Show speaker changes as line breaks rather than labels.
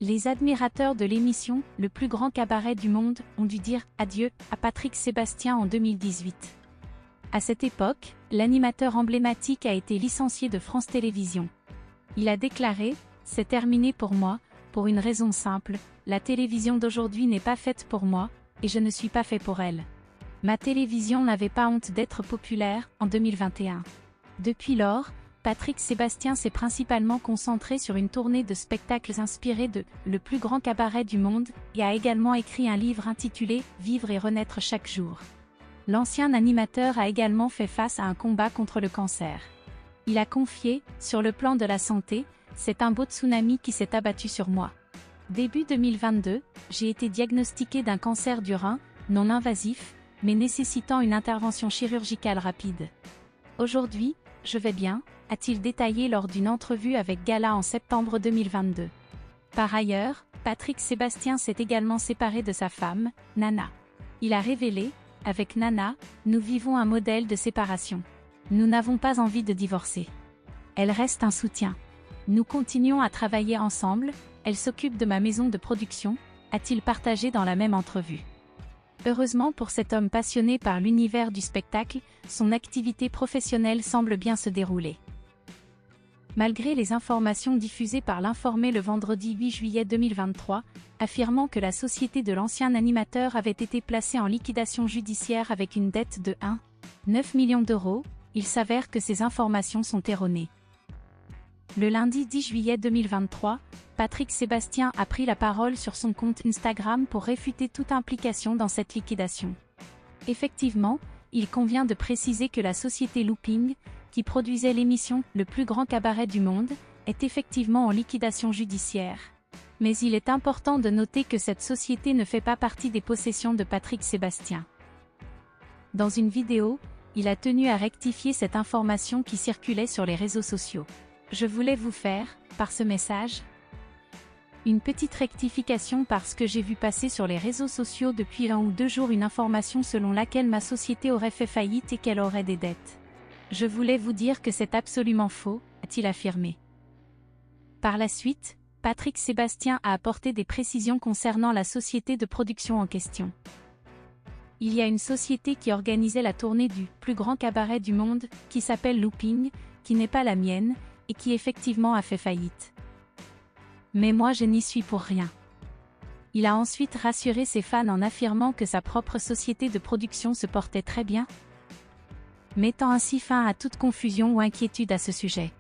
Les admirateurs de l'émission « Le plus grand cabaret du monde » ont dû dire adieu à Patrick Sébastien en 2018. À cette époque, l'animateur emblématique a été licencié de France Télévisions. Il a déclaré « C'est terminé pour moi, pour une raison simple, la télévision d'aujourd'hui n'est pas faite pour moi, et je ne suis pas fait pour elle. Ma télévision n'avait pas honte d'être populaire en 2021. » Depuis lors, Patrick Sébastien s'est principalement concentré sur une tournée de spectacles inspirés de « Le plus grand cabaret du monde » et a également écrit un livre intitulé « Vivre et renaître chaque jour ». L'ancien animateur a également fait face à un combat contre le cancer. Il a confié « Sur le plan de la santé, c'est un beau tsunami qui s'est abattu sur moi. Début 2022, j'ai été diagnostiqué d'un cancer du rein, non invasif, mais nécessitant une intervention chirurgicale rapide. Aujourd'hui, je vais bien », a-t-il détaillé lors d'une entrevue avec Gala en septembre 2022. Par ailleurs, Patrick Sébastien s'est également séparé de sa femme, Nana. Il a révélé « Avec Nana, nous vivons un modèle de séparation. Nous n'avons pas envie de divorcer. Elle reste un soutien. Nous continuons à travailler ensemble, elle s'occupe de ma maison de production », a-t-il partagé dans la même entrevue. Heureusement pour cet homme passionné par l'univers du spectacle, son activité professionnelle semble bien se dérouler. Malgré les informations diffusées par l'Informé le vendredi 8 juillet 2023, affirmant que la société de l'ancien animateur avait été placée en liquidation judiciaire avec une dette de 1,9 million d'euros, il s'avère que ces informations sont erronées. Le lundi 10 juillet 2023, Patrick Sébastien a pris la parole sur son compte Instagram pour réfuter toute implication dans cette liquidation. Effectivement, il convient de préciser que la société Looping, qui produisait l'émission « Le plus grand cabaret du monde », est effectivement en liquidation judiciaire. Mais il est important de noter que cette société ne fait pas partie des possessions de Patrick Sébastien. Dans une vidéo, il a tenu à rectifier cette information qui circulait sur les réseaux sociaux. Je voulais vous faire, par ce message, une petite rectification parce que j'ai vu passer sur les réseaux sociaux depuis 1 ou 2 jours une information selon laquelle ma société aurait fait faillite et qu'elle aurait des dettes. Je voulais vous dire que c'est absolument faux, a-t-il affirmé. Par la suite, Patrick Sébastien a apporté des précisions concernant la société de production en question. Il y a une société qui organisait la tournée du « plus grand cabaret du monde » qui s'appelle Looping, qui n'est pas la mienne, et qui effectivement a fait faillite. Mais moi je n'y suis pour rien. Il a ensuite rassuré ses fans en affirmant que sa propre société de production se portait très bien, mettant ainsi fin à toute confusion ou inquiétude à ce sujet.